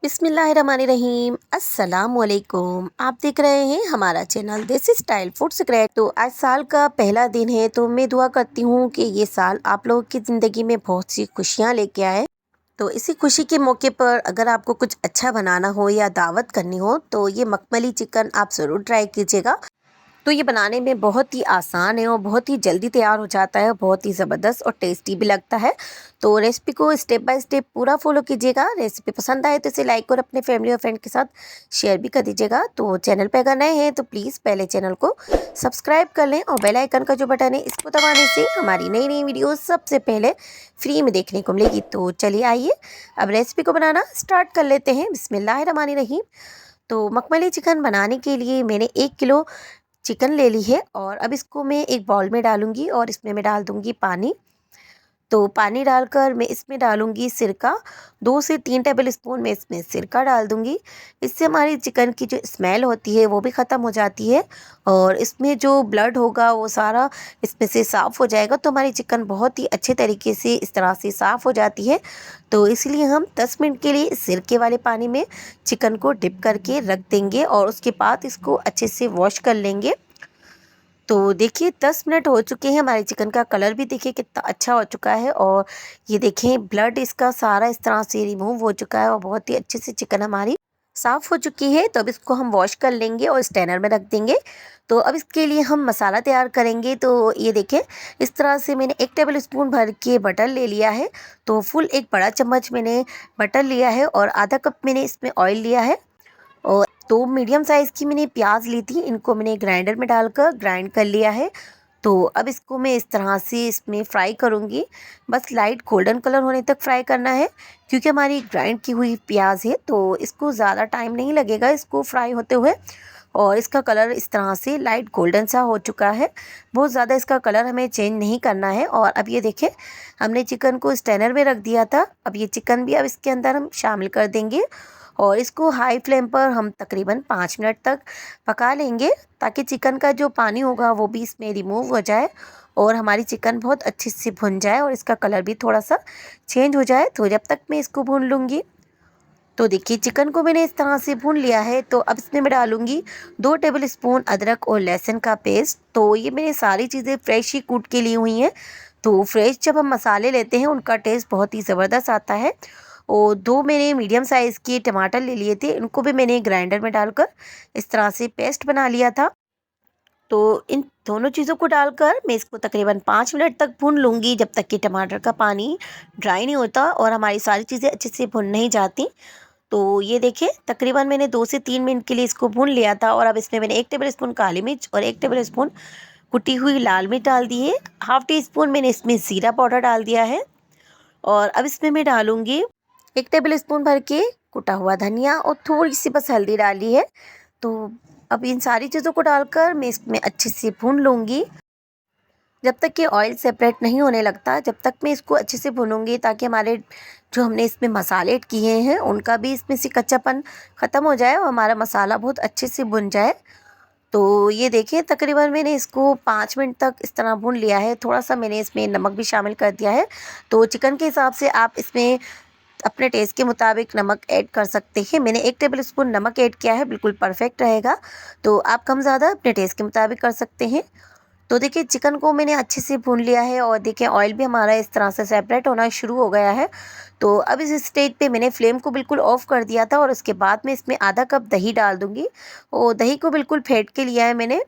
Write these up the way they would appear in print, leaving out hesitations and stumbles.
बिस्मिल्लाहिर्रहमानिर्रहीम अस्सलाम वालेकुम। आप देख रहे हैं हमारा चैनल देसी स्टाइल फूड सीक्रेट। तो आज साल का पहला दिन है, तो मैं दुआ करती हूँ कि ये साल आप लोगों की ज़िंदगी में बहुत सी खुशियाँ लेके आए। तो इसी खुशी के मौके पर अगर आपको कुछ अच्छा बनाना हो या दावत करनी हो तो ये मखमली चिकन आप ज़रूर ट्राई कीजिएगा। तो ये बनाने में बहुत ही आसान है और बहुत ही जल्दी तैयार हो जाता है, बहुत ही ज़बरदस्त और टेस्टी भी लगता है। तो रेसिपी को स्टेप बाय स्टेप पूरा फॉलो कीजिएगा। रेसिपी पसंद आए तो इसे लाइक और अपने फैमिली और फ्रेंड के साथ शेयर भी कर दीजिएगा। तो चैनल पे अगर नए हैं तो प्लीज़ पहले चैनल को सब्सक्राइब कर लें और बेल आइकन का जो बटन है इसको दबाने से हमारी नई नई वीडियो सबसे पहले फ्री में देखने को मिलेगी। तो चलिए आइए अब रेसिपी को बनाना स्टार्ट कर लेते हैं। बिस्मिल्लाहिर्रहमानिर्रहीम। तो मखमली चिकन बनाने के लिए मैंने 1 किलो चिकन ले ली है और अब इसको मैं एक बाउल में डालूंगी और इसमें मैं डाल दूंगी पानी। तो पानी डालकर मैं इसमें डालूंगी सिरका। 2 से 3 टेबल स्पून मैं इसमें सिरका डाल दूंगी। इससे हमारी चिकन की जो स्मेल होती है वो भी ख़त्म हो जाती है और इसमें जो ब्लड होगा वो सारा इसमें से साफ़ हो जाएगा। तो हमारी चिकन बहुत ही अच्छे तरीके से इस तरह से साफ़ हो जाती है। तो इसलिए हम 10 मिनट के लिए इस सिरके वाले पानी में चिकन को डिप करके रख देंगे और उसके बाद इसको अच्छे से वॉश कर लेंगे। तो देखिए 10 मिनट हो चुके हैं। हमारे चिकन का कलर भी देखिए कितना अच्छा हो चुका है और ये देखें ब्लड इसका सारा इस तरह से रिमूव हो चुका है और बहुत ही अच्छे से चिकन हमारी साफ़ हो चुकी है। तो अब इसको हम वॉश कर लेंगे और स्टैनर में रख देंगे। तो अब इसके लिए हम मसाला तैयार करेंगे। तो ये देखें इस तरह से मैंने 1 टेबल स्पून भर के बटर ले लिया है। तो फुल एक बड़ा चम्मच मैंने बटर लिया है और आधा कप मैंने इसमें ऑयल लिया है और 2 मीडियम साइज़ की मैंने प्याज ली थी, इनको मैंने ग्राइंडर में डालकर ग्राइंड कर लिया है। तो अब इसको मैं इस तरह से इसमें फ्राई करूँगी। बस लाइट गोल्डन कलर होने तक फ्राई करना है क्योंकि हमारी ग्राइंड की हुई प्याज है तो इसको ज़्यादा टाइम नहीं लगेगा इसको फ्राई होते हुए। और इसका कलर इस तरह से लाइट गोल्डन सा हो चुका है, बहुत ज़्यादा इसका कलर हमें चेंज नहीं करना है। और अब ये देखें हमने चिकन को स्टैनर में रख दिया था, अब ये चिकन भी अब इसके अंदर हम शामिल कर देंगे और इसको हाई फ्लेम पर हम तकरीबन 5 मिनट तक पका लेंगे ताकि चिकन का जो पानी होगा वो भी इसमें रिमूव हो जाए और हमारी चिकन बहुत अच्छे से भुन जाए और इसका कलर भी थोड़ा सा चेंज हो जाए। तो जब तक मैं इसको भून लूँगी। तो देखिए चिकन को मैंने इस तरह से भून लिया है। तो अब इसमें मैं डालूँगी 2 टेबल स्पून अदरक और लहसुन का पेस्ट। तो ये मैंने सारी चीज़ें फ्रेश ही कूट के ली हुई हैं। तो फ्रेश जब हम मसाले लेते हैं उनका टेस्ट बहुत ही ज़बरदस्त आता है। और 2 मैंने मीडियम साइज़ के टमाटर ले लिए थे, इनको भी मैंने ग्राइंडर में डालकर इस तरह से पेस्ट बना लिया था। तो इन दोनों चीज़ों को डालकर मैं इसको तकरीबन 5 मिनट तक भून लूँगी जब तक कि टमाटर का पानी ड्राई नहीं होता और हमारी सारी चीज़ें अच्छे से भुन नहीं जाती। तो ये देखिए तकरीबन मैंने 2 से 3 मिनट के लिए इसको भून लिया था और अब इसमें मैंने 1 टेबल स्पून काली मिर्च और 1 टेबल स्पून कुटी हुई लाल मिर्च डाल दी है। हाफ़ टी स्पून मैंने इसमें ज़ीरा पाउडर डाल दिया है और अब इसमें मैं डालूँगी 1 टेबल स्पून भर के कुटा हुआ धनिया और थोड़ी सी बस हल्दी डाली है। तो अब इन सारी चीज़ों को डालकर मैं इसमें अच्छे से भून लूँगी जब तक कि ऑयल सेपरेट नहीं होने लगता। जब तक मैं इसको अच्छे से भूनूंगी ताकि हमारे जो हमने इसमें मसाले ऐड किए हैं उनका भी इसमें से कच्चापन ख़त्म हो जाए और हमारा मसाला बहुत अच्छे से भुन जाए। तो ये देखिए तकरीबन मैंने इसको 5 मिनट तक इस तरह भून लिया है। थोड़ा सा मैंने इसमें नमक भी शामिल कर दिया है। तो चिकन के हिसाब से आप इसमें अपने टेस्ट के मुताबिक नमक ऐड कर सकते हैं। मैंने 1 टेबल स्पून नमक ऐड किया है, बिल्कुल परफेक्ट रहेगा। तो आप कम ज़्यादा अपने टेस्ट के मुताबिक कर सकते हैं। तो देखिए चिकन को मैंने अच्छे से भून लिया है और देखिए ऑयल भी हमारा इस तरह से सेपरेट होना शुरू हो गया है। तो अब इस स्टेज पे मैंने फ्लेम को बिल्कुल ऑफ कर दिया था और उसके बाद में इसमें आधा कप दही डाल दूँगी और दही को बिल्कुल फेंट के लिया है मैंने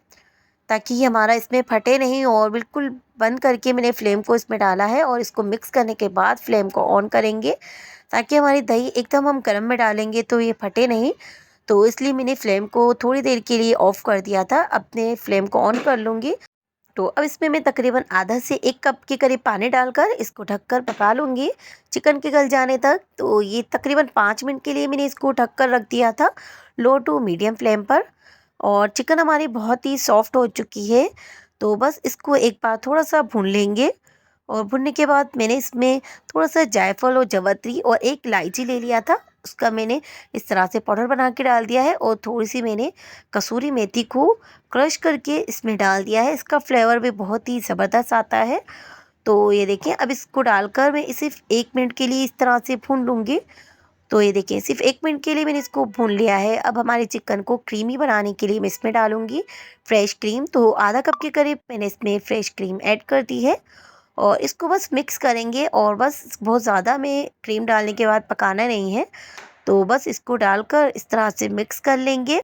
ताकि ये हमारा इसमें फटे नहीं। और बिल्कुल बंद करके मैंने फ्लेम को इसमें डाला है और इसको मिक्स करने के बाद फ्लेम को ऑन करेंगे ताकि हमारी दही एकदम हम गर्म में डालेंगे तो ये फटे नहीं। तो इसलिए मैंने फ्लेम को थोड़ी देर के लिए ऑफ़ कर दिया था। अपने फ्लेम को ऑन कर लूँगी। तो अब इसमें मैं तकरीबन आधा से 1 कप के करीब पानी डालकर इसको ढककर पका लूँगी चिकन के गल जाने तक। तो ये तकरीबन 5 मिनट के लिए मैंने इसको ढककर रख दिया था लो टू मीडियम फ्लेम पर और चिकन हमारी बहुत ही सॉफ्ट हो चुकी है। तो बस इसको एक बार थोड़ा सा भून लेंगे और भुनने के बाद मैंने इसमें थोड़ा सा जायफल और जवित्री और एक इलायची ले लिया था, उसका मैंने इस तरह से पाउडर बना के डाल दिया है और थोड़ी सी मैंने कसूरी मेथी को क्रश करके इसमें डाल दिया है। इसका फ्लेवर भी बहुत ही ज़बरदस्त आता है। तो ये देखिए अब इसको डालकर मैं इसे 1 मिनट के लिए इस तरह से भून लूँगी। तो ये देखिए सिर्फ 1 मिनट के लिए मैंने इसको भून लिया है। अब हमारे चिकन को क्रीमी बनाने के लिए मैं इसमें डालूँगी फ्रेश क्रीम। तो आधा कप के करीब मैंने इसमें फ्रेश क्रीम ऐड कर दी है और इसको बस मिक्स करेंगे और बस बहुत ज़्यादा में क्रीम डालने के बाद पकाना नहीं है। तो बस इसको डालकर इस तरह से मिक्स कर लेंगे।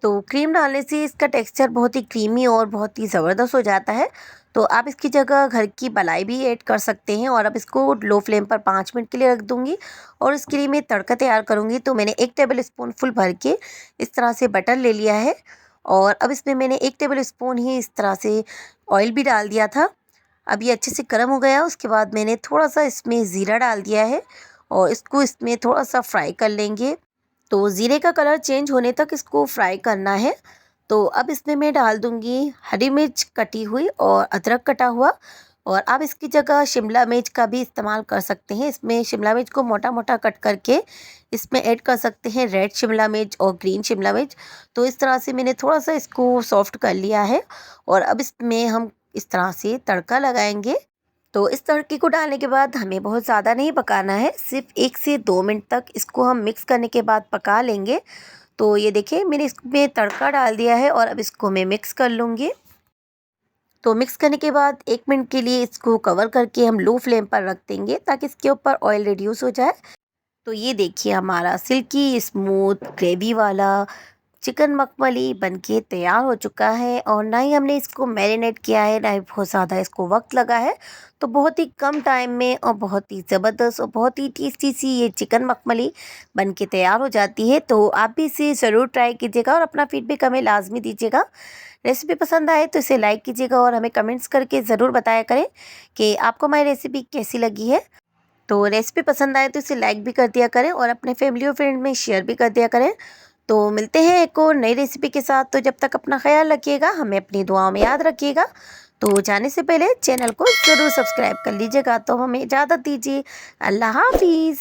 तो क्रीम डालने से इसका टेक्सचर बहुत ही क्रीमी और बहुत ही ज़बरदस्त हो जाता है। तो आप इसकी जगह घर की मलाई भी ऐड कर सकते हैं। और अब इसको लो फ्लेम पर 5 मिनट के लिए रख दूँगी और इसके लिए मैं तड़का तैयार करूँगी। तो मैंने 1 टेबल स्पून फुल भर के इस तरह से बटर ले लिया है और अब इसमें मैंने 1 टेबल स्पून ही इस तरह से ऑयल भी डाल दिया था। अब ये अच्छे से गर्म हो गया। उसके बाद मैंने थोड़ा-सा इसमें ज़ीरा डाल दिया है और इसको इसमें थोड़ा-सा फ्राई कर लेंगे। तो ज़ीरे का कलर चेंज होने तक इसको फ्राई करना है। तो अब इसमें मैं डाल दूँगी हरी मिर्च कटी हुई और अदरक कटा हुआ। और आप इसकी जगह शिमला मिर्च का भी इस्तेमाल कर सकते हैं। इसमें शिमला मिर्च को मोटा-मोटा कट करके इसमें ऐड कर सकते हैं रेड शिमला मिर्च और ग्रीन शिमला मिर्च। तो इस तरह से मैंने थोड़ा-सा इसको सॉफ्ट कर लिया है और अब इसमें हम इस तरह से तड़का लगाएँगे। तो इस तड़के को डालने के बाद हमें बहुत ज़्यादा नहीं पकाना है, सिर्फ 1 से 2 मिनट तक इसको हम मिक्स करने के बाद पका लेंगे। तो ये देखिए मैंने इसमें तड़का डाल दिया है और अब इसको मैं मिक्स कर लूँगी। तो मिक्स करने के बाद 1 मिनट के लिए इसको कवर करके हम लो फ्लेम पर रख देंगे ताकि इसके ऊपर ऑयल रिड्यूस हो जाए। तो ये देखिए हमारा सिल्की स्मूथ ग्रेवी वाला चिकन मखमली बनके तैयार हो चुका है। और ना ही हमने इसको मैरिनेट किया है, ना ही बहुत ज़्यादा इसको वक्त लगा है। तो बहुत ही कम टाइम में और बहुत ही ज़बरदस्त और बहुत ही टेस्टी सी ये चिकन मखमली बनके तैयार हो जाती है। तो आप भी इसे ज़रूर ट्राई कीजिएगा और अपना फीडबैक हमें लाजमी दीजिएगा। रेसिपी पसंद आए तो इसे लाइक कीजिएगा और हमें कमेंट्स करके ज़रूर बताया करें कि आपको हमारी रेसिपी कैसी लगी है। तो रेसिपी पसंद आए तो इसे लाइक भी कर दिया करें और अपने फैमिली और फ्रेंड में शेयर भी कर दिया करें। तो मिलते हैं एक और नई रेसिपी के साथ। तो जब तक अपना ख्याल रखिएगा, हमें अपनी दुआओं में याद रखिएगा। तो जाने से पहले चैनल को ज़रूर सब्सक्राइब कर लीजिएगा। तो हमें इजाज़त दीजिए। अल्लाह हाफिज़।